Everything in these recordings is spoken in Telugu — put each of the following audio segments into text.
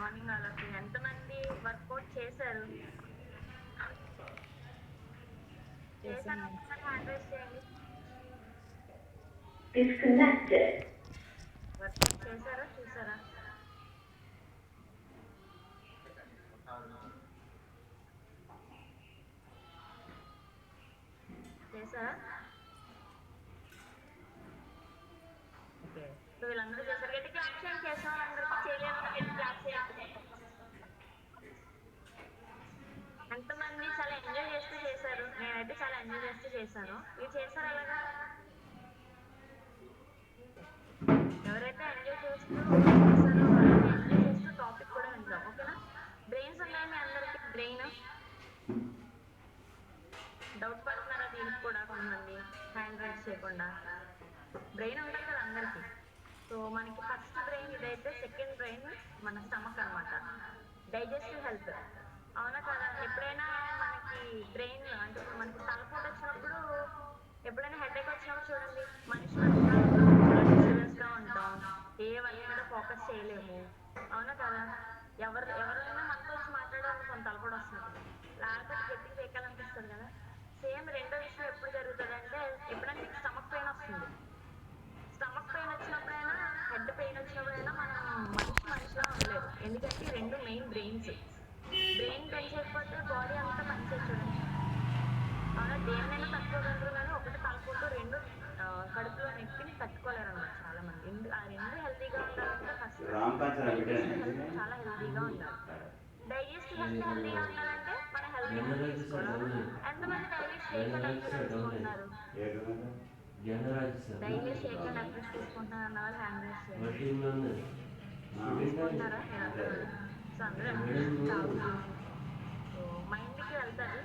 మార్నింగ్ వాళ్ళకి ఎంతమంది వర్కౌట్ చేశారు? చేశాను చేశాను. అనుకున్న హ్యాండ్ రైస్ చేయండి. Disconnected. వర్కౌట్ చేశారా చూసారా? చేశారా? ఓకే, సో వీళ్ళందరూ చేశారు. గట్టి క్లాప్ చేయండి. చేసిన వాళ్ళందరికీ, చేయలేని వాళ్ళకి గట్టి క్లాప్ చేయండి. ఎంతమంది చాలా ఎంజాయ్ చేస్తూ చేశారు? నేనైతే చాలా ఎంజాయ్ చేస్తూ చేశాను. మీరు చేశారు అలాగా? ఎవరైతే ఎంజాయ్ చేస్తూ చేశారో వాళ్ళని ఎంజాయ్ చేస్తూ టాపిక్ కూడా వింటాం. ఓకేనా? బ్రెయిన్స్ ఉన్నాయి మీ అందరికి? బ్రెయిన్ డౌట్ పడుతున్నారా? దీనికి కూడా కొంతమంది హ్యాండ్ రైస్ చేయకుండా బ్రెయిన్ ఉంటుంది కదా అందరికి. సో మనకి ఫస్ట్ బ్రెయిన్ ఇదైతే, సెకండ్ బ్రెయిన్ మన స్టమక్ అనమాట, డైజెస్టివ్ హెల్త్. అవునా కదా? ఎప్పుడైనా మనకి బ్రెయిన్ అంటే మనకి తలపోటు వచ్చినప్పుడు, ఎప్పుడైనా హెడేక్ వచ్చినప్పుడు చూడండి, మనుషులు డిస్టర్బెన్స్గా ఉంటాం, ఏ వాళ్ళ మీద ఫోకస్ చేయలేము. అవునా కదా? ఎవరైనా మనతో వచ్చి మాట్లాడాలని కొంత తలపోటు వస్తున్నప్పుడు లేకపోతే గట్టిగా వేయాలనిపిస్తుంది కదా. సేమ్ రెండో విషయం ఎప్పుడు జరుగుతుంది అంటే, ఎప్పుడైనా మీకు స్టమక్ పెయిన్ వస్తుంది. స్టమక్ పెయిన్ వచ్చినప్పుడైనా, హెడ్ పెయిన్ వచ్చినప్పుడైనా మనం మనిషిలా ఉండలేదు. ఎందుకంటే ఈ రెండు మెయిన్ బ్రెయిన్స్. బ్రెయిన్ పని చేయకపోతే బాడీ అంతా పనిచేయదు చూడండి. అవునా? దేన్నైనా తట్టుకోగలరు కానీ ఒకటి తలపోటు, రెండు కడుపులో నొప్పిని తట్టుకోలేరు అనమాట చాలా మంది. ఆ రెండు హెల్తీగా ఉండాలంటే ఫస్ట్ డైజెస్టివ్ హెల్త్ చాలా హెల్తీగా ఉండాలి. డైజెస్టివ్ హెల్త్ హెల్తీగా ఉండాలంటే మన హెల్తీ ఫుడ్ తీసుకోవాలి. ఎంతమంది డైలీ షేక్ అండ్ ఎఫ్రెష్ తీసుకుంటున్నారు? డైలీ షేక్ అండ్ ఎఫ్రెష్ తీసుకుంటున్నారు అన్న వాళ్ళు హ్యాండ్ రైస్ చేయాలి. తీసుకుంటున్నారా మీరు అందరూ? సో అందరూ ఎఫ్రెష్ తాగుతూ, సో మైండ్కి వెళ్తుంది.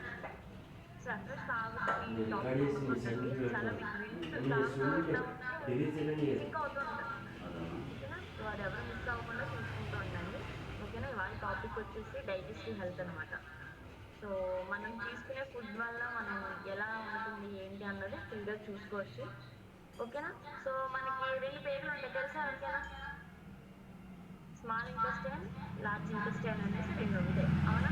సో ఎఫ్రెష్ తాగుతూ ఈ టాపిక్ ఉంటుందండి. చాలా మీకు తాగుతూ వింటూ ఉంటే సింక్ అవుతూ ఉంటుంది. ఓకేనా? సో అది ఎవరు మిస్ అవ్వకుండా చూసుకుంటూ ఉండండి. ఓకేనా? ఇవాళ టాపిక్ వచ్చేసి డైజెస్టివ్ హెల్త్ అనమాట. సో మనం తీసుకునే ఫుడ్ వల్ల మనం ఎలా ఉంటుంది ఏంటి అన్నది ఫుల్గా చూసుకోవచ్చు. ఓకేనా? సో మనకి రెండు పేర్లు ఉంటాయి, తెలుసా ఎవరికైనా? స్మాల్ ఇంటెస్టైన్, లార్జ్ ఇంటెస్టైన్ అనేసి రెండు ఉంటాయి. అవునా?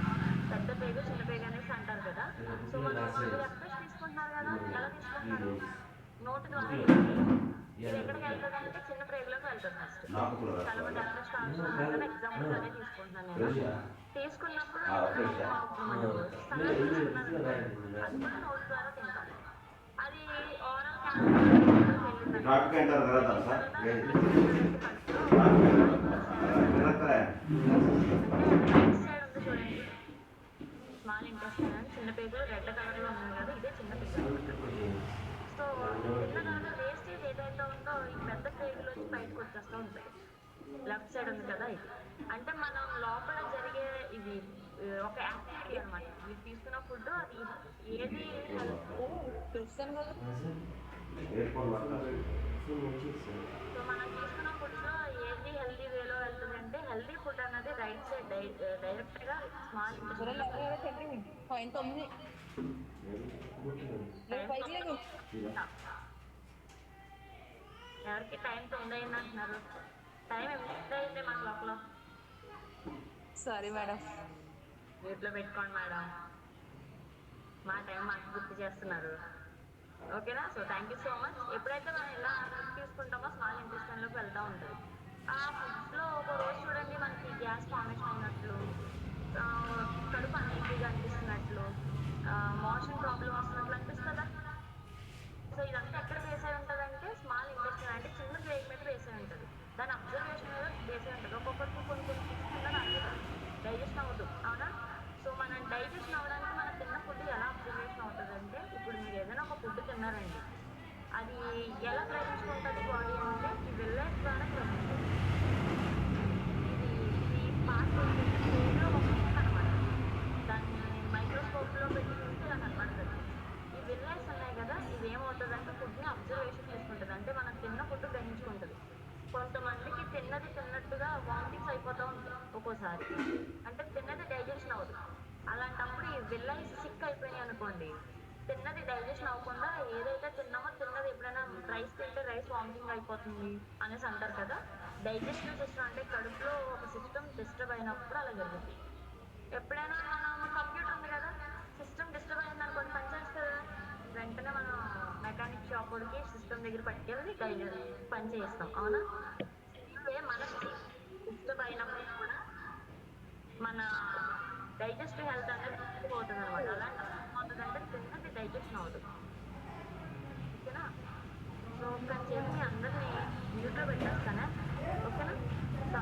పెద్ద పేగు, చిన్న పేగు అనేసి అంటారు కదా. సో మనం ఎఫ్రెష్ తీసుకుంటున్నారు కదా, ఎలా తీసుకుంటున్నారు? నోటి ద్వారా ఇది ఎక్కడికి వెళ్తుంది అంటే చిన్న ప్రేగులోకి వెళ్తుంది ఫస్ట్. చాలా మంది ఎఫ్రెష్ తాగుతున్నారు కదా, ఎగ్జాంపుల్ అదే తీసుకుంటున్నాను నేను. తీసుకున్నప్పుడు సలాడ్ తీసుకున్నాను, అది కూడా నోటి ద్వారా తింటాం. అది ఓరల్ చూడండి. స్మాల్ ఇంటెస్టైన్ అని చిన్న పేగులు రెడ్ కలర్ లో ఉన్నాయి కదా, ఇదే చిన్న పేగు అనమాట. సో తిన్న తర్వాత వేస్టేజ్ ఏదైతే ఉందో ఈ పెద్ద పేగులు వచ్చి బయటకు వచ్చేస్తూ ఉంటాయి. లెఫ్ట్ సైడ్ ఉంది కదా, ఇది అంటే మనం లోపల జరిగే ఇది ఒక యాక్టివిటీ అనమాట. మీరు తీసుకున్న ఫుడ్ అది ఏది చూస్తాను కదా. సో మనం తీసుకున్న ఫుడ్ లో ఏది హెల్దీ వేలో వెళ్తుంది అంటే, హెల్దీ ఫుడ్ అన్నది రైట్ సైడ్ డైరెక్ట్ గా స్మాల్ ఎవరికి టైం 9 అయింది అంటున్నారు? టైం ఎంత అయింది మా క్లాక్ లో? Sorry madam. మ్యూట్లో పెట్టుకోండి మేడం, మా టైం మాకు గుర్తు చేస్తున్నారు. ఓకేనా? So thank you so much. ఎప్పుడైతే మనం ఇలా ఫుడ్ తీసుకుంటామో స్మాల్ ఇంటెస్టైన్ లోకి వెళ్తూ ఉంటుంది. ఆ ఫుడ్స్ లో ఒక రోజు చూడండి మనకి గ్యాస్ ఫార్మేషన్ అయినట్లు, కడుపు అన్ఈజీగా అనిపిస్తున్నట్లు, మోషన్ ప్రాబ్లం వస్తున్నట్లు అనిపిస్తుందా? సో ఇదంతా ఎక్కడ బేస్ అయి ఉంటుంది అంటే స్మాల్ ఇంటెస్టైన్ అంటే చిన్న ప్లేగ్ మీద బేస్ అయి ఉంటుంది. దాని అబ్జర్వేషన్ మీద బేస్ అయి ఉంటుంది. ఒక్కొక్కరికి కొన్ని ఫుడ్స్ తిన్నది అరగదు, డైజెస్ట్ అవ్వదు. అవునా? సో మనం డైజెషన్ అవ్వడానికి మనం తిన్న ఫుడ్ ఎలా అబ్జర్వేషన్ అవుతుంది అంటే, ఇప్పుడు మీరు ఏదైనా ఒక ఫుడ్ తిన్నారండి, అది ఎలా గ్రహించుకుంటుంది బాడీ అంటే ఈ విల్లెస్ ద్వారా గ్రహించుకుంటుంది. ఇది పార్ట్ ఏంటంటే ఒక ఫుడ్ అనమాట. దాన్ని మైక్రోస్కోప్ లో పెట్టి చూస్తే ఇలా కనపడుతుంది. ఈ విల్లెస్ ఉన్నాయి కదా, ఇది ఏమవుతుంది అంటే ఫుడ్ ని అబ్జర్వేషన్ చేసుకుంటుంది. అంటే మనం తిన్న ఫుడ్ గ్రహించుకుంటుంది. కొంతమందికి తిన్నది తిన్నట్టుగా వామిటింగ్స్ అయిపోతూ ఉంటాయి ఒక్కోసారి, అంటే తిన్నది డైజెషన్ అవ్వదు. అలాంటప్పుడు ఈ విల్లైస్ సిక్ అయిపోయినాయి అనుకోండి, తిన్నది డైజెషన్ అవ్వకుండా, ఏదైతే తిన్నామో తిన్నది, ఎప్పుడైనా రైస్ తింటే రైస్ వామిటింగ్ అయిపోతుంది అనేసి అంటారు కదా. డైజెస్టివ్ సిస్టమ్ అంటే కడుపులో ఒక సిస్టమ్ డిస్టర్బ్ అయినప్పుడు అలా జరుగుతుంది. ఎప్పుడైనా మనం కంప్యూటర్ ఉంది కదా, సిస్టమ్ డిస్టర్బ్ అయింది అనుకోండి, పని చేస్తుంది కదా, వెంటనే మనం మెకానిక్ షాప్ వాడికి సిస్టమ్ దగ్గర పట్టుకెళ్ళి పని చేయిస్తాం, అవునా? ఇదే మనకి డిస్టర్బ్ అయినప్పుడు కూడా మన డైజెస్టివ్ హెల్త్ అనేది డిస్టర్బ్ అవుతుంది అనమాట. అలాంటప్పుడు ఏమవుతుందంటే తిన్నది డైజెషన్ అవుతుంది. ఓకేనా? సో కొంచెంసేపు మీ అందరినీ మ్యూట్లో పెట్టేస్తానే. ఓకేనా? సో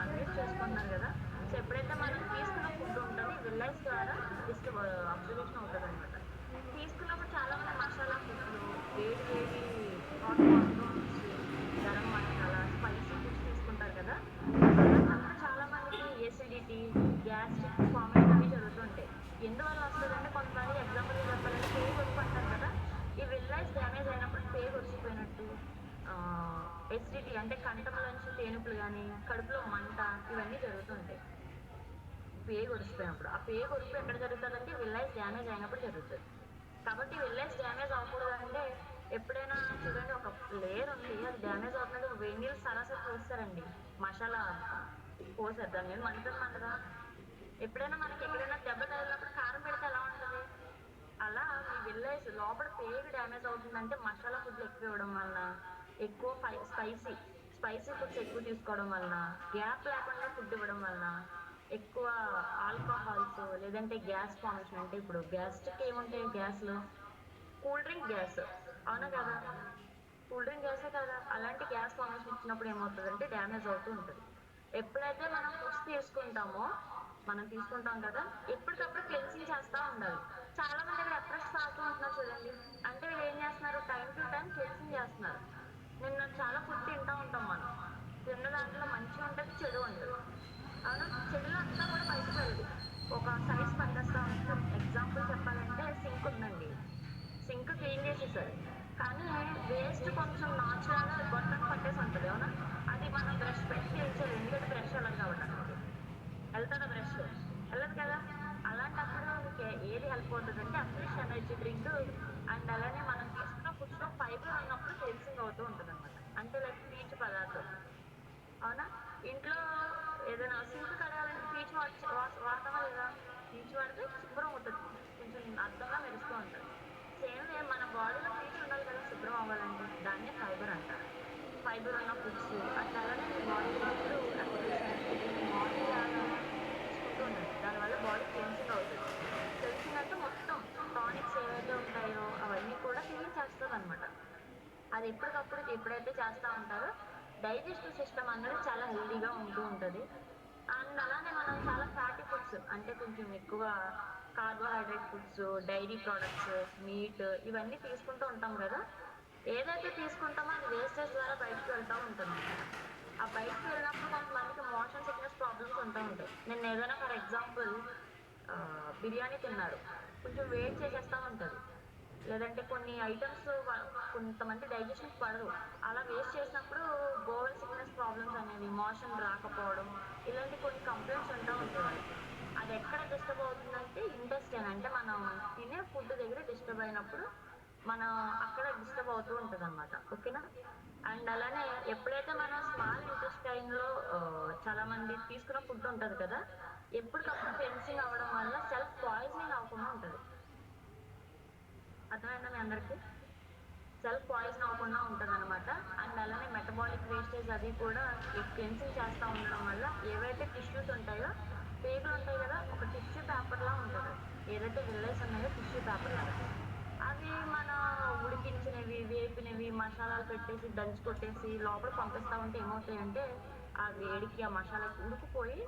అన్మ్యూట్ చేసుకుంటున్నారు కదా. సో ఎప్పుడైతే మనం తీసుకున్న ఫుడ్ ఉంటుంది విల్లైస్ ద్వారా డిస్టర్బ్ అబ్జర్వేషన్ అవుతుంది అనమాట. తీసుకున్నప్పుడు చాలా మంది మసాలా ఫుడ్లు, వేడి వేడి హాట్ హాట్గా foods, garam masala, spicy foods తీసుకుంటారు కదా. అలాంటప్పుడు చాలా మందికి ఎసిడిటీ, గ్యాస్ట్రిక్ ఫార్మేషన్ అవి జరుగుతుంటాయి. ఎందువల్ల వస్తుందంటే కొంతమంది ఎగ్జాంపుల్గా చెప్పాలంటే పేగు ఉప్పు అంటారు కదా. ఈ విల్లైస్ డ్యామేజ్ అయినప్పుడు పేగు వచ్చిపోయినట్టు, ఎసిడిటీ అంటే కంఠంలోంచి తేనుపులు కానీ, కడుపులో మంట, ఇవన్నీ జరుగుతుంటాయి పేగు ఒడిసిపోయినప్పుడు. ఆ పేగు ఒడిపు ఎక్కడ జరుగుతుందంటే విల్లైస్ డ్యామేజ్ అయినప్పుడు జరుగుతుంది. కాబట్టి విల్లైస్ డ్యామేజ్ అవ్వకూడదంటే ఎప్పుడైనా చూడండి, ఒక లేయర్ ఉంది అది డ్యామేజ్ అవుతుంది, వేడి నీళ్ళు సరాసరి పోస్తారండి, మసాలా పోసారు, దాని మీద మంటది మంటదా. ఎప్పుడైనా మనకి ఎక్కడైనా దెబ్బ తగిలినప్పుడు కారం పెడితే ఎలా ఉంటుంది, అలా మీ విల్లైస్ లోపల పేగు డ్యామేజ్ అవుతుందంటే మసాలా ఫుడ్లు ఎక్కువ ఇవ్వడం వలన, ఎక్కువ స్పైసీ ఫుడ్స్ ఎక్కువ తీసుకోవడం వలన, గ్యాప్ లేకుండా ఫుడ్ ఇవ్వడం వలన, ఎక్కువ ఆల్కహాల్స్, లేదంటే గ్యాస్ ఫార్మేషన్. అంటే ఇప్పుడు గ్యాస్ట్రిక్ ఏముంటాయి గ్యాస్లో, కూల్ డ్రింక్ గ్యాస్, అవునా కదా, కూల్ డ్రింక్ గ్యాసే కదా. అలాంటి గ్యాస్ ఫార్మేషన్ ఇచ్చినప్పుడు ఏమవుతుందంటే డ్యామేజ్ అవుతూ ఉంటుంది. ఎప్పుడైతే మనం ఫుడ్స్ తీసుకుంటాం కదా, ఎప్పటికప్పుడు క్లెన్సింగ్ చేస్తూ ఉండాలి. చాలా మంది దగ్గర ఎఫ్రెష్ తాగుతూ ఉంటున్నారు చూడండి, అంటే వీళ్ళు ఏం చేస్తున్నారు, టైం టు టైం క్లెన్సింగ్ చేస్తున్నారు. నిన్న చాలా ఫుడ్ తింటూ ఉంటాం మనం, తిన్న దాంట్లో మంచి ఉంటుంది, చెడు ఉంటుంది, అవునా? చెడులో అంతా కూడా బయటకు వెళ్ళదు, ఒక సైజ్ పట్టేస్తూ ఉంటుంది. ఎగ్జాంపుల్ చెప్పాలంటే సింక్ ఉందండి, సింక్ క్లీన్ చేసేసారు, కానీ వేస్ట్ కొంచెం నాచు లాగా గొట్టం పట్టేసి ఉంటుంది, అవునా? అది మనం బ్రష్ పెట్టి క్లీన్ చేయాలి, ఎందుకంటే బ్రష్ వెళ్ళదు కాబట్టి అక్కడికి. వెళ్తాడా బ్రష్? వెళ్ళదు కదా. అలాంటప్పుడు మీకు ఏది హెల్ప్ అవుతుంది అంటే ఫ్రెష్ ఎనర్జీ డ్రింక్. అండ్ అలానే మనం తీసుకున్న ఫుడ్స్ లో ఫైబర్ ఉన్నప్పుడు క్లెన్సింగ్ అవుతూ ఉంటుంది అనమాట. అంటే లైక్ పీచు పదార్థం, అవునా? ఇంట్లో ఏదైనా సింక్ కడగాలంటే పీచు వాడతామా లేదా? పీచు వాడితే శుభ్రం అవుతుంది, కొంచెం అద్దంగా మెరుస్తూ ఉంటుంది. సేమ్ వే మన బాడీలో పీచు ఉండాలి కదా శుభ్రం అవ్వాలంటే, దాన్నే ఫైబర్ అంటారు. ఫైబర్ ఉన్న ఫుడ్స్ అండ్ అలానే మీ బాడీలో ఎప్పుడు ఫ్రెష్ ఎనర్జీ డ్రింక్ మార్నింగ్ రాగానే తీసుకుంటూ ఉండండి, దానివల్ల బాడీ క్లెన్సింగ్ అవుతుంది. క్లెన్సింగ్ అంటే మొత్తం టానిక్స్ ఏవైతే ఉంటాయో అవన్నీ కూడా క్లీన్ చేస్తుంది అనమాట. అది ఎప్పటికప్పుడు ఎప్పుడైతే చేస్తూ ఉంటారో డైజెస్టివ్ సిస్టమ్ అనేది చాలా హెల్దీగా ఉంటూ ఉంటుంది. అండ్ అలానే మనం చాలా ఫ్యాటీ ఫుడ్స్, అంటే కొంచెం ఎక్కువ carbohydrate foods, dairy products, meat, ఇవన్నీ తీసుకుంటూ ఉంటాం కదా. ఏదైతే తీసుకుంటామో అది వేస్టేజ్ ద్వారా బయటకు వెళ్తూ ఉంటుంది అనమాట. ఆ బయటకు వెళ్ళినప్పుడు కొంతమందికి మోషన్ సిక్నెస్ ప్రాబ్లమ్స్ ఉంటూ ఉంటాయి. నేను ఏదైనా ఫర్ ఎగ్జాంపుల్ బిర్యానీ తిన్నారు, కొంచెం వేడి చేసేస్తూ ఉంటుంది, లేదంటే కొన్ని ఐటమ్స్ కొంతమంది డైజెషన్ పడదు, అలా వేస్ట్ చేసినప్పుడు బోవెల్ సిక్నెస్ ప్రాబ్లమ్స్ అనేవి, మోషన్ రాకపోవడం, ఇలాంటి కొన్ని కంప్లైంట్స్ ఉంటూ ఉంటాయి వాళ్ళకి. అది ఎక్కడ డిస్టర్బ్ అవుతుందంటే ఇంటెస్టైన్, అంటే మనం తినే ఫుడ్ దగ్గర డిస్టర్బ్ అయినప్పుడు మనం అక్కడ డిస్టర్బ్ అవుతూ ఉంటుంది అనమాట. ఓకేనా? అండ్ అలానే ఎప్పుడైతే మనం స్మాల్ ఇంటెస్టైన్ లో చాలా మంది తీసుకున్న ఫుడ్ ఉంటుంది కదా, ఎప్పటికప్పుడు క్లెన్సింగ్ అవ్వడం వల్ల సెల్ఫ్ పాయిజనింగ్ అవ్వకుండా ఉంటుంది. అర్థమైందా మీ అందరికి? సెల్ఫ్ పాయిజన్ అవ్వకుండా ఉంటుంది అనమాట. అండ్ అలానే మెటబాలిక్ వేస్టేజ్ అది కూడా క్లెన్సింగ్ చేస్తూ ఉండడం వల్ల ఏవైతే టిష్యూస్ ఉంటాయో, పేగులు ఉంటాయి కదా, ఒక టిష్యూ పేపర్ లా ఉంటుంది అది. ఏదైతే విల్లైస్ ఉన్నాయో టిష్యూ పేపర్ లాగా, అవి మన ఉడికించినవి, వేపినవి, మసాలాలు పెట్టేసి దంచి కొట్టేసి లోపల పంపిస్తూ ఉంటే ఏమవుతాయంటే ఆ వేడికి ఆ మసాలాకి ఉడికిపోయి,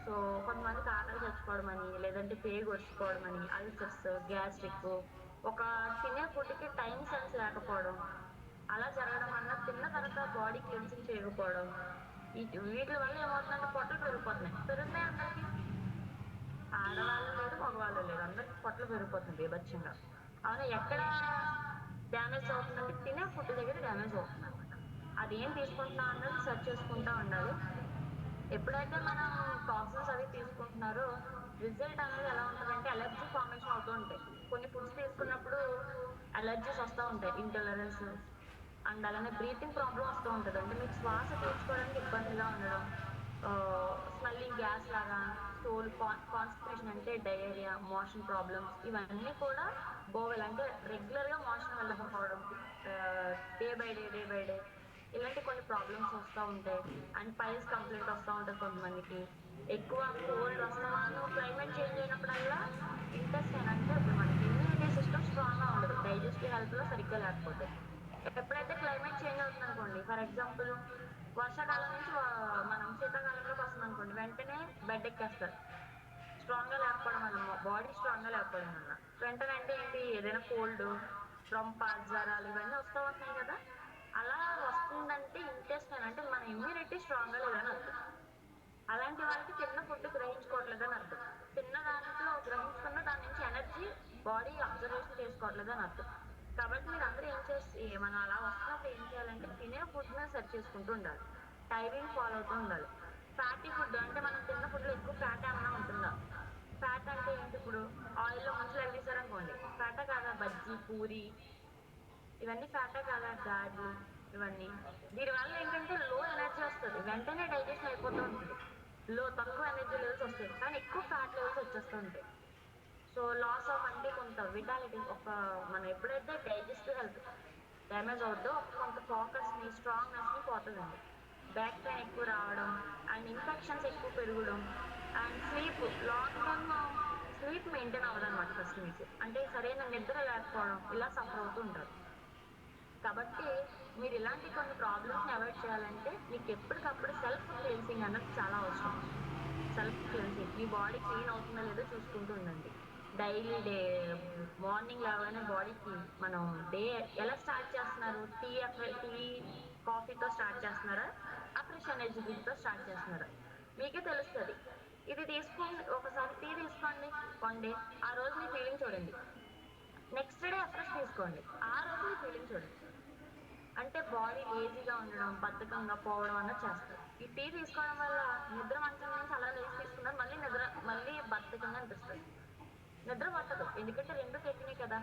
సో కొంతమందికి ఆకలి చచ్చిపోవడం అని, లేదంటే పేగు ఒడుచుకోవడం అని, అల్సర్స్, గ్యాస్ట్రిక్, ఒక తినే ఫుడ్కి టైం సెన్స్ లేకపోవడం, అలా జరగడం వల్ల తిన్న తర్వాత బాడీ క్లెన్సింగ్ చేయకపోవడం, వీటి వల్ల ఏమవుతుందంటే పొట్టలు పెరుగుతున్నాయి అందరికి. ఆడవాళ్ళు లేదు, మగవాళ్ళు లేదు, అందరికి పొట్టలు పెరిగిపోతుంది బీభత్సంగా. అవునా? ఎక్కడ డ్యామేజ్ అవుతుందంటే తినే ఫుడ్ దగ్గర డ్యామేజ్ అవుతుంది అనమాట. అది ఏం తీసుకుంటున్నాం అన్నది సెర్చ్ చేసుకుంటూ ఉండాలి. ఎప్పుడైతే మనం టాక్సిన్స్ అవి తీసుకుంటున్నారో రిజల్ట్ అనేది ఎలా ఉంటుందంటే అలర్జీ ఫార్మేషన్ అవుతూ ఉంటాయి. కొన్ని ఫుడ్స్ తీసుకున్నప్పుడు అలర్జీస్ వస్తూ ఉంటాయి, ఇంటాలరెన్స్. అండ్ అలానే బ్రీతింగ్ ప్రాబ్లం వస్తూ ఉంటుంది, అంటే మీకు శ్వాస పీల్చుకోవడానికి ఇబ్బందిగా ఉండడం, స్మెల్ మళ్ళీ గ్యాస్ లాగా, స్టోల్, కాన్స్టిపేషన్ అంటే డయేరియా, మోషన్ ప్రాబ్లమ్స్, ఇవన్నీ కూడా బోవెల్ అంటే రెగ్యులర్గా మోషన్ వెళ్ళకపోవడం, డే బై డే ఇలాంటి కొన్ని ప్రాబ్లమ్స్ వస్తూ ఉంటాయి. అండ్ పైల్స్ కంప్లైంట్ వస్తూ ఉంటుంది కొంతమందికి. ఎక్కువ కోల్డ్ వస్తాను, క్లైమేట్ చేంజ్ అయినప్పుడల్లా ఇంటెస్టైన్ అంటే ఇప్పుడు మనకి ఇమ్యూనిటీ సిస్టమ్ స్ట్రాంగ్గా ఉండదు, డైజెస్టివ్ హెల్త్లో సరిగ్గా లేకపోతే. ఎప్పుడైతే క్లైమేట్ చేంజ్ అవుతుంది అనుకోండి, ఫర్ ఎగ్జాంపుల్ వర్షాకాలం నుంచి మనం శీతాకాలంలోకి వస్తుంది అనుకోండి, వెంటనే బెడ్ ఎక్కేస్తారు. స్ట్రాంగ్గా లేకపోవడం వల్ల, బాడీ స్ట్రాంగ్గా లేకపోవడం వల్ల వెంటనే అంటే ఏంటి, ఏదైనా కోల్డ్, రొంప, జ్వరాలు ఇవన్నీ వస్తూ ఉంటున్నాయి కదా. అలా వస్తుందంటే ఇంటెస్టైన్ అంటే మన ఇమ్యూనిటీ స్ట్రాంగ్గా లేదని అర్థం. అలాంటి వాళ్ళకి తిన్న ఫుడ్ గ్రహించుకోవట్లేదని అర్థం. తిన్న దాంట్లో గ్రహించుకున్న దాని నుంచి ఎనర్జీ బాడీ అబ్జర్వేషన్ చేసుకోవట్లేదని అర్థం. కాబట్టి మీరు అందరూ ఏం చేసి, మనం అలా వస్తున్నప్పుడు ఏం చేయాలంటే తినే ఫుడ్ మీద సెర్చ్ చేసుకుంటూ ఉండాలి, టైమింగ్ ఫాలో అవుతూ ఉండాలి. ఫ్యాటీ ఫుడ్ అంటే మనం తిన్న ఫుడ్లో ఎక్కువ ఫ్యాట్ ఏమైనా ఉంటుందా. ఫ్యాట్ అంటే ఏంటి, ఇప్పుడు ఆయిల్లో ముంచి లెగిసారనుకోండి, ఫ్యాటా కాదా, బజ్జీ, పూరి ఇవన్నీ ఫ్యాటా కాదా, గారెలు ఇవన్నీ. దీనివల్ల ఏంటంటే లో ఎనర్జీ వస్తుంది, వెంటనే డైజెషన్ అయిపోతూ ఉంటుంది, తక్కువ ఎనర్జీ లెవెల్స్ వస్తాయి, కానీ ఎక్కువ ఫ్యాట్ లెవెల్స్ వచ్చేస్తూ ఉంటాయి. సో లాస్ ఆఫ్ అంటే కొంత విటాలిటీ, మనం ఎప్పుడైతే డైజెస్టివ్ హెల్త్ డ్యామేజ్ అవుద్దో కొంత ఫోకస్ని, స్ట్రాంగ్నెస్ని పోతుందండి. బ్యాక్ పెయిన్ ఎక్కువ రావడం, అండ్ ఇన్ఫెక్షన్స్ ఎక్కువ పెరగడం, and sleep, long term sleep maintain అవ్వదు అనమాట. ఫస్ట్ మీకు అంటే సరైన నిద్ర లేకపోవడం, ఇలా సఫర్ అవుతూ ఉంటారు. కాబట్టి మీరు ఇలాంటి కొన్ని ప్రాబ్లమ్స్ని అవాయిడ్ చేయాలంటే మీకు ఎప్పటికప్పుడు సెల్ఫ్ క్లెన్సింగ్ అన్నది చాలా అవసరం. సెల్ఫ్ క్లెన్సింగ్, మీ బాడీ క్లీన్ అవుతుందో లేదో చూసుకుంటూ ఉండండి. డైలీ మార్నింగ్ లేవగానే బాడీకి మనం డే ఎలా స్టార్ట్ చేస్తున్నారు, టీ కాఫీతో స్టార్ట్ చేస్తున్నారా, ఆ ఫ్రెష్ ఎనర్జీ డ్రింక్తో స్టార్ట్ చేస్తున్నారా, మీకే తెలుస్తుంది. ఇది తీసుకోండి, ఒకసారి టీ తీసుకోండి 1 డే, ఆ రోజు మీ ఫీలింగ్ చూడండి. నెక్స్ట్ డే ఫ్రెష్ తీసుకోండి, ఆ రోజు మీ ఫీలింగ్ చూడండి. అంటే బాడీ లేజీగా ఉండడం, బద్ధకంగా పోవడం అన్నది చేస్తారు. ఈ టీ తీసుకోవడం వల్ల నిద్ర మంచం నుంచి అలా లేచి తీసుకున్నారు, మళ్ళీ బద్ధకంగా అనిపిస్తుంది, నిద్ర పట్టదు. ఎందుకంటే రెండు కెఫినే కదా,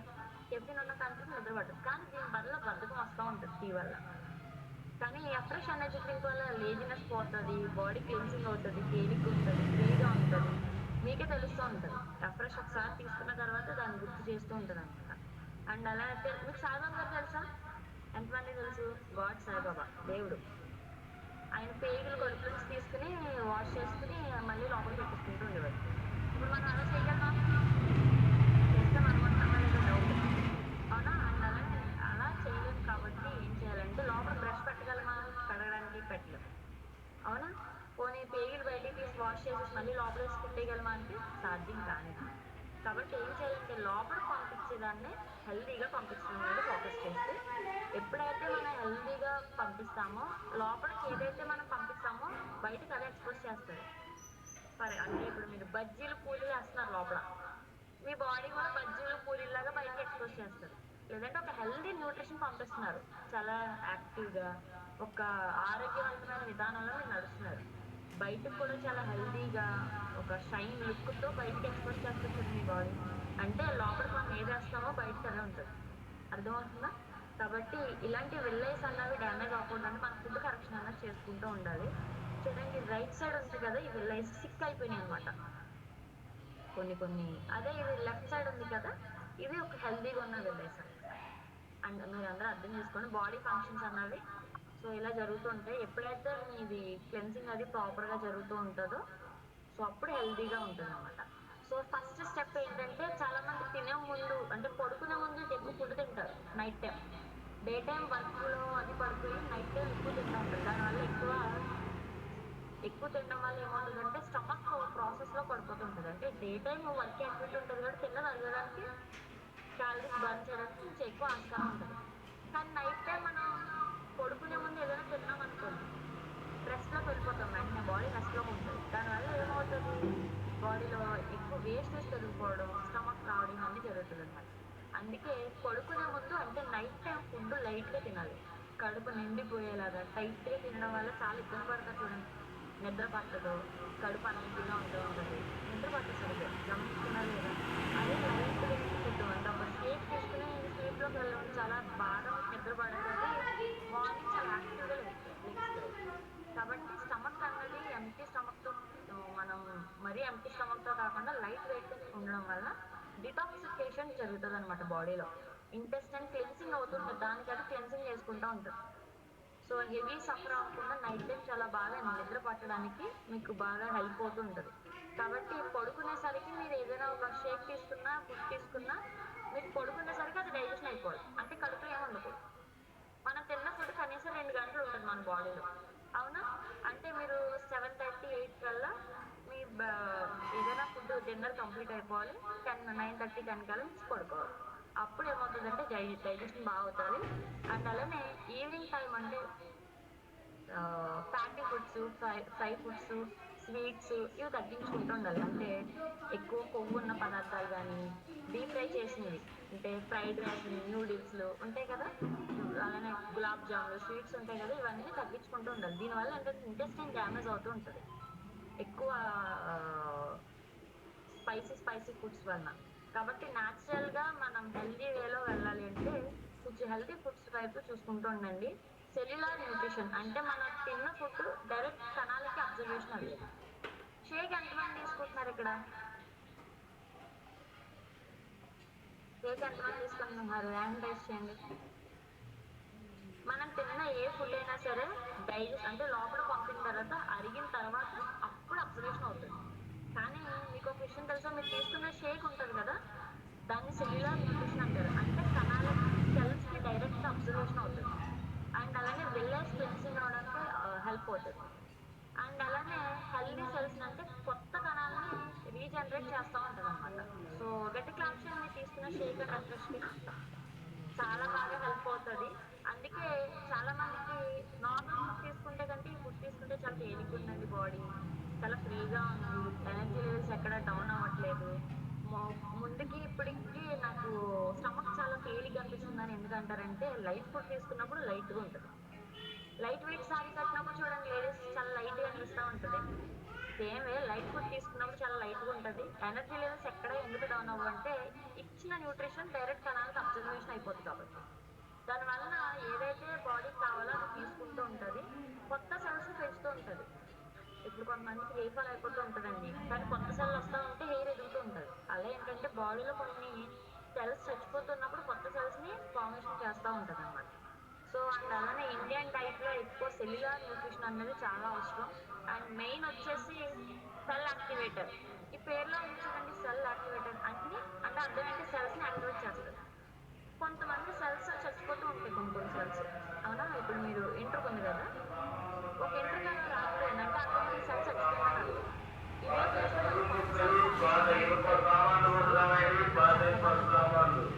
కెఫిన్ ఉన్న కంట్రీకి నిద్ర పట్టదు, కానీ దీని వల్ల బద్ధకం వస్తూ ఉంటుంది టీ వల్ల. కానీ ఫ్రెష్ ఎనర్జీ డ్రింక్ వల్ల లేజినెస్ పోతుంది, బాడీ క్లెన్సింగ్ అవుతుంది, తేలిగ్గా ఉంటుంది, ఫ్రీగా ఉంటుంది, మీకే తెలుస్తూ ఉంటుంది. ఫ్రెష్ ఒకసారి తీసుకున్న తర్వాత దాన్ని గుర్తు చేస్తూ ఉంటుంది అనమాట. అండ్ అలా మీకు సాయిబాబా గారు తెలుసా, ఎంతమంది తెలుసు, గాడ్ సాయిబాబా దేవుడు. ఆయన పేగులు కడుపు నుంచి తీసుకుని వాష్ చేసుకుని మళ్ళీ లోపల పెట్టేసుకుంటూ ఉండేవాడు. ఇప్పుడు మనం అలా చేయగలమా, చేస్తాం అనుకుంటున్నామా లేదా డౌట్, అవునా. అండ్ అలా చేయలేము. కాబట్టి ఏం చేయాలంటే లోపల బ్రష్ పెట్టగలమా, కడగడానికి పెట్టలేము, అవునా. పోనీ పేగులు బయటికి తీసి వాష్ చేసేసి మళ్ళీ లోపల వేసి పెట్టేయగలమా అంటే సాధ్యం కానిది. కాబట్టి ఏం చేయాలంటే లోపల పంపించేదాన్ని హెల్దీగా పంపించడం మీద ఫోకస్ చేస్తే, ఎప్పుడైతే మనం హెల్దీగా పంపిస్తామో లోపలికి ఏదైతే మనం పంపిస్తామో బయటకు అదే ఎక్స్పోజ్ చేస్తారు. అంటే ఇప్పుడు మీరు బజ్జీలు పూరీలు వేస్తున్నారు లోపల, మీ బాడీ కూడా బజ్జీలు పూరీలాగా బయటకి ఎక్స్పోజ్ చేస్తారు. లేదంటే ఒక హెల్దీ న్యూట్రిషన్ పంపిస్తున్నారు, చాలా యాక్టివ్గా ఒక ఆరోగ్యవంతమైన విధానంలో మీరు నడుస్తున్నారు, బయటకు కూడా చాలా హెల్దీగా ఒక షైన్ లుక్తో బయటకి ఎక్స్పోజ్ చేస్తుంది కదా మీ బాడీ. అంటే లోపలికి మనం ఏది వేస్తామో బయటకు అదే ఉంటుంది, అర్థమవుతుందా. కాబట్టి ఇలాంటి విల్లైస్ అన్నవి డ్యామేజ్ అవ్వకూడదంటే మన ఫుడ్ కరెక్షన్ అన్నది చేసుకుంటూ ఉండాలి. చూడండి రైట్ సైడ్ ఉంది కదా, ఈ విల్లైస్ సిక్ అయిపోయినాయి అనమాట కొన్ని. అదే ఇది లెఫ్ట్ సైడ్ ఉంది కదా, ఇది ఒక హెల్దీగా ఉన్న విల్లైస్ అనమాట. అండ్ మీరు అందరూ అర్థం చేసుకోండి బాడీ ఫంక్షన్స్ అన్నవి. సో ఇలా జరుగుతూ ఉంటాయి. ఎప్పుడైతే మీది క్లెన్సింగ్ అది ప్రాపర్గా జరుగుతూ ఉంటుందో సో అప్పుడు హెల్దీగా ఉంటుంది అనమాట. సో ఫస్ట్ స్టెప్ ఏంటంటే, చాలా మంది తినే ముందు అంటే పడుకునే ముందు ఎక్కువ ఫుడ్ తింటారు నైట్ టైం. డే టైం వర్క్లో అది పడిపోయి నైట్ టైం ఎక్కువ తింటూ ఉంటారు. దానివల్ల ఎక్కువ తినడం వల్ల ఏమవుతుందంటే స్టమక్ ప్రాసెస్లో పడిపోతుంటుంది. అంటే డే టైం వర్క్ యాక్టివిటీ ఉంటుంది కాబట్టి తిన్నది అరగడానికి, క్యాలరీస్ బర్న్ చేయడానికి కొంచెం ఎక్కువ ఆస్కారం ఉంటుంది. కానీ నైట్ టైం మనం పడుకునే ముందు ఏదైనా తిన్నాం అనుకోండి, రెస్ట్లోకి వెళ్ళిపోతాం, వెంటనే బాడీ రెస్ట్లోకి ఉంటుంది. దానివల్ల ఏమవుతుంది, బాడీలో ఎక్కువ వేస్టేజ్ పెరిగిపోవడం, స్టమక్ రావడం ఇవన్నీ జరుగుతుంది అనమాట. అందుకే పడుకునే ముందు అంటే నైట్ టైం ఫుడ్ లైట్గా తినాలి, కడుపు నిండిపోయేలాగా టైట్గా తినడం వల్ల చాలా ఇబ్బంది పడతారు చూడండి. నిద్ర పట్టదు, కడుపు అన్నింటిగా ఉంటూ ఉంటుంది, నిద్ర పట్టదు సరిగ్గా, గమనిస్తున్నా లేదా. అదే లైట్గా ఫుడ్ అంటే ఒక షేక్ తీసుకుని స్లీప్లోకి వెళ్ళడం చాలా బాగా నిద్ర పడుతుంది, మార్నింగ్ చాలా యాక్టివ్గా లెగిస్తారు. కాబట్టి స్టమక్ అన్నది ఎంటీ స్టమక్తో ఉండడం వల్ల డిటాక్సిఫికేషన్ జరుగుతుంది అనమాట బాడీలో. ఇంటెస్టైన్ క్లెన్సింగ్ అవుతుంటుంది, దానికది క్లెన్సింగ్ చేసుకుంటూ ఉంటుంది. సో హెవీ సఫర్ అవ్వకుండా నైట్ టైం చాలా బాగా నిద్ర పట్టడానికి మీకు బాగా హెల్ప్ అవుతూ ఉంటుంది. కాబట్టి పడుకునేసరికి మీరు ఏదైనా ఒక షేక్ తీసుకున్నా, ఫుడ్ తీసుకున్నా, మీకు పడుకునేసరికి అది డైజెషన్ అయిపోవాలి. అంటే కడుపులో ఏమి ఉండకూడదు. మనం తిన్న ఫుడ్ కనీసం 2 గంటలు ఉంటుంది మన బాడీలో, అవునా? అంటే మీరు 7:30, 8 కల్లా మీ ఏదైనా ఫుడ్ డిన్నర్ కంప్లీట్ అయిపోవాలి. 9:30, 10 కల్లా మించి పడుకోవాలి. అప్పుడు ఏమవుతుందంటే డైజెషన్ బాగా అవుతుంది. అండ్ అలానే ఈవినింగ్ టైం అంటే fatty foods, fry foods, sweets ఇవి తగ్గించుకుంటూ ఉండాలి. అంటే ఎక్కువ కొవ్వు ఉన్న పదార్థాలు కానీ, డీప్ ఫ్రై చేసినవి అంటే ఫ్రైడ్ రైస్, న్యూడిల్స్లు ఉంటాయి కదా, అలానే గులాబ్ జాములు, స్వీట్స్ ఉంటాయి కదా, ఇవన్నీ తగ్గించుకుంటూ ఉండాలి. దీనివల్ల ఏంటంటే ఇంటెస్టైన్ డ్యామేజ్ అవుతూ ఉంటుంది ఎక్కువ స్పైసీ ఫుడ్స్ వలన. కాబట్టి న్యాచురల్గా మనం హెల్దీ వేలో వెళ్ళాలి అంటే కొంచెం హెల్దీ ఫుడ్స్ వైపు చూసుకుంటూ ఉండండి. సెల్యులార్ న్యూట్రిషన్ అంటే మనం తిన్న ఫుడ్ డైరెక్ట్ కణాలకి అబ్జర్వేషన్ అవ్వాలి. షేక్ ఎంతమంది తీసుకుంటున్నారు ఇక్కడ? షేక్ ఎంతమంది తీసుకుంటున్నారు? హ్యాండ్ రైస్ చేయండి. మనం తిన్న ఏ ఫుడ్ అయినా సరే డైజెస్ట్ అంటే లోపల పంపిన తర్వాత అరిగిన తర్వాత అప్పుడు అబ్జర్వేషన్ అవుతుంది. కానీ మీకు ఒక విషయం తెలుసా, మీరు తీసుకున్న షేక్ ఉంటుంది కదా, దాన్ని సెల్యులార్ న్యూట్రిషన్ అంటారు. అంటే కణాల సెల్స్కి డైరెక్ట్ అబ్జర్వేషన్ అవుతుంది. అండ్ అలానే విల్లేజ్ క్లెన్సింగ్ అవడానికి హెల్ప్ అవుతుంది. అండ్ అలానే హెల్దీ సెల్స్ అంటే కొత్త కణాలని రీజనరేట్ చేస్తూ ఉంటుంది అనమాట. సో వెటిక్లాప్షన్ మీరు తీసుకున్న షేక్ అండ్ రిఫ్రెష్కి చాలా బాగా హెల్ప్ అవుతుంది. అందుకే చాలా మందికి నార్మల్ ఫుడ్ తీసుకుంటే కంటే ఈ ఫుడ్ తీసుకుంటే చాలా తేలిగ్గా ఉందండి, బాడీ చాలా ఫ్రీగా ఉంది, ఎనర్జీ లెవెల్స్ ఎక్కడ డౌన్ అవ్వట్లేదు, ముందుకి ఇప్పటికి నాకు స్టమక్ చాలా తేలిగ్గా అనిపిస్తుందని ఎందుకంటారంటే లైట్ ఫుడ్ తీసుకున్నప్పుడు లైట్గా ఉంటుంది. లైట్ వెయిట్ సారీ కట్టినప్పుడు చూడండి లేడీస్ చాలా లైట్గా అనిపిస్తూ ఉంటుంది. సేమ్ వే లైట్ ఫుడ్ తీసుకున్నప్పుడు చాలా లైట్గా ఉంటుంది. ఎనర్జీ లెవెల్స్ ఎక్కడ ఎందుకు డౌన్ అవ్వంటే ఇచ్చిన న్యూట్రిషన్ డైరెక్ట్ కణాలకు అబ్జర్వేషన్ అయిపోతుంది కాబట్టి. దానివల్ల ఏదైతే బాడీకి కావాలో అది తీసుకుంటూ ఉంటుంది, కొత్త సెల్స్ పెంచుతూ ఉంటుంది. ఇప్పుడు కొంతమందికి హెయిర్ ఫాల్ అయిపోతూ ఉంటుందండి, కానీ కొత్త సెల్ వస్తూ ఉంటే హెయిర్ ఎదుగుతూ ఉంటుంది. అలా ఏంటంటే బాడీలో కొన్ని సెల్స్ చచ్చిపోతున్నప్పుడు కొత్త సెల్స్ని ఫార్మేషన్ చేస్తూ ఉంటుంది అనమాట. సో అండ్ అలానే ఇండియన్ డైట్లో ఎక్కువ సెల్యులార్ న్యూట్రిషన్ అనేది చాలా అవసరం. అండ్ మెయిన్ వచ్చేసి సెల్ యాక్టివేటర్. ఈ పేరులో ఉంది చూడండి, సెల్ యాక్టివేటర్ అంటే అర్థం ఏంటి, సెల్స్ని యాక్టివేట్ చేస్తారు. కొంతమంది సెల్స్ చచ్చిపోతూ ఉంటాయి, కొన్ని సెల్స్, అవునా? ఇప్పుడు మీరు ఇంటర్ ఉంది కదా, ఒక ఇంటర్ కన్నా రాకపోయిందంటే అర్థం సెల్స్ చచ్చిపోయిందని అర్థం. ఇదే ప్లేస్లో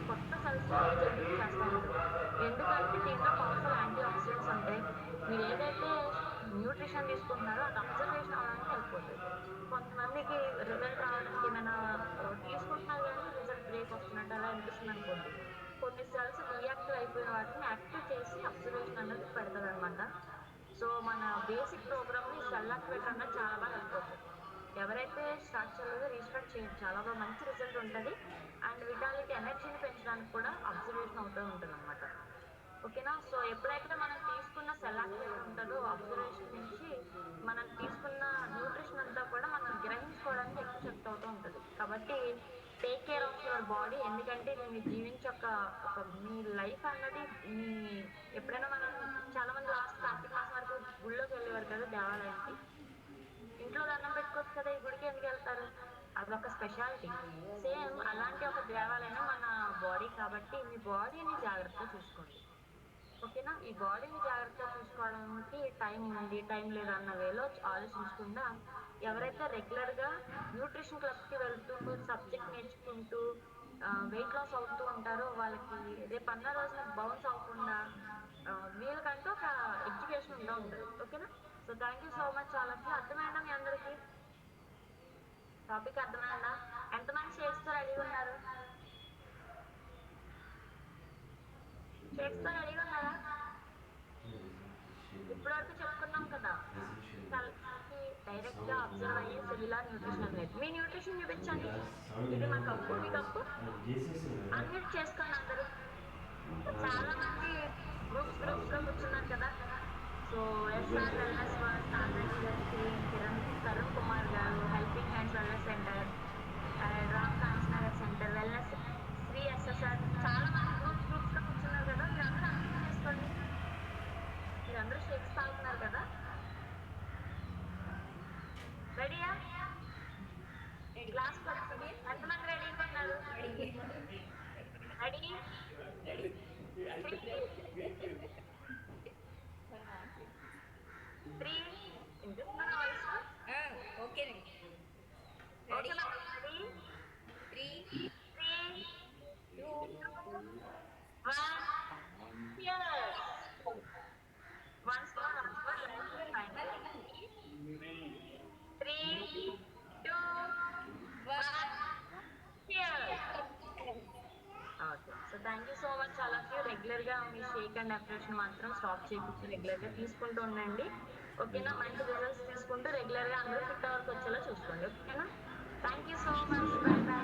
కొత్త సెల్స్ జనరేట్ చేస్తూ ఉంటారు. ఎందుకంటే దీంట్లో పవర్ఫుల్ యాంటీ ఆక్సిడెంట్స్ ఉంటాయి. మీరు ఏదైతే న్యూట్రిషన్ తీసుకుంటున్నారో అది అబ్జర్వేషన్ అవ్వడానికి హెల్ప్ అవుతుంది. కొంతమందికి రిజల్ట్ రావడానికి ఏమైనా తీసుకుంటున్నారు కానీ రిజల్ట్ బ్రేక్ వస్తున్నట్టు అలా అనిపిస్తుంది అనుకోండి, కొన్ని సెల్స్ రియాక్టివ్ అయిపోయిన వాటిని యాక్టివ్ చేసి అబ్జర్వేషన్ అనేది పెడతారు అనమాట. సో మన బేసిక్ ప్రోగ్రామ్ని సెల్ యాక్టివేటర్ అనేది చాలా బాగా హెల్ప్ అవుతుంది. ఎవరైతే స్టార్ట్ చేయలేదో రీస్టార్ట్ చేయండి, చాలా బాగా మంచి రిజల్ట్ ఉంటుంది. అండ్ విటాలిటీ ఎనర్జీని పెంచడానికి కూడా అబ్జర్వేషన్ అవుతూ ఉంటుంది అనమాట. ఓకేనా? సో ఎప్పుడైతే మనం తీసుకున్న సెల్ యాక్టివేటర్ ఉంటుందో అబ్జర్వేషన్ నుంచి మనం తీసుకున్న న్యూట్రిషన్ అంతా కూడా మనం గ్రహించుకోవడానికి ఎక్కువ శక్తి అవుతూ ఉంటుంది. కాబట్టి take care of your body. ఎందుకంటే ఇది మీ జీవించే ఒక మీ లైఫ్ అన్నది మీ ఎప్పుడైనా మనం చాలా మంది లాస్ట్ కార్తీక మాసం వరకు గుళ్ళోకి వెళ్ళేవారు కదా, దేవాలయానికి. ఇంట్లో దండం పెట్టుకోవచ్చు కదా, ఈ గుడికి ఎందుకు వెళ్తారు? అదొక స్పెషాలిటీ. సేమ్ అలాంటి ఒక దేవాలయం మన బాడీ. కాబట్టి మీ బాడీని జాగ్రత్తగా చూసుకోండి, ఓకేనా? ఈ బాడీని జాగ్రత్తగా చూసుకోవడానికి టైం ఉంది, టైం లేదన్న వేలో ఆలోచించకుండా ఎవరైతే రెగ్యులర్గా న్యూట్రిషన్ క్లబ్కి వెళ్తూ సబ్జెక్ట్ నేర్చుకుంటూ వెయిట్ లాస్ అవుతూ ఉంటారో వాళ్ళకి రేపు అన్న రోజున బౌన్స్ అవ్వకుండా వీళ్ళకంటూ ఒక ఎడ్యుకేషన్ ఉంటూ ఉంటుంది. ఓకేనా? So thank you so much all of you. అర్థమైందా మీ అందరికీ? టాపిక్ అర్థమైందా? ఎంతమంది షేక్స్తో రెడీగా ఉన్నారు? షేక్స్తో రెడీగా ఉన్నారా? ఇప్పటివరకు చెప్పుకున్నాం కదా, సెల్స్కి డైరెక్ట్గా అబ్జర్వ్ అయ్యే సెల్యులార్ న్యూట్రిషన్ అనేది. మీ న్యూట్రిషన్ చూపించండి. ఇది మా కప్పు, మీ కప్పు అన్మ్యూట్ చేసుకోండి అందరూ. చాలా మంది గ్రూప్స్గా కూర్చున్నారు కదా. So SR wellness work, Nagareddy garu, Kiran, Tarun Kumar garu, helping hands wellness centre, and Ram రెడీయా? క్లాస్ ఎంతమంది రెడీగా ఉన్నారు? రెడీ? త్రీ వినిపిస్తుందా వాయిస్? ఓకేనండి. ఓకేనా? Ready? 3, 3, 2, 1. Cheers! Once more, final. 3, 2, 1. Cheers! Okay. So thank you so much all of you. Regular గా మీ షేక్ అండ్ అప్రేషన్ మాత్రం స్టాప్ చేయించి రెగ్యులర్ గా తీసుకుంటూ ఉండండి. ఓకేనా? మంచి రిజల్ట్స్ తీసుకుంటూ రెగ్యులర్ గా అందరూ ఫిట్ అవర్కి వచ్చేలా చూసుకోండి. ఓకేనా? Thank you so much. By by.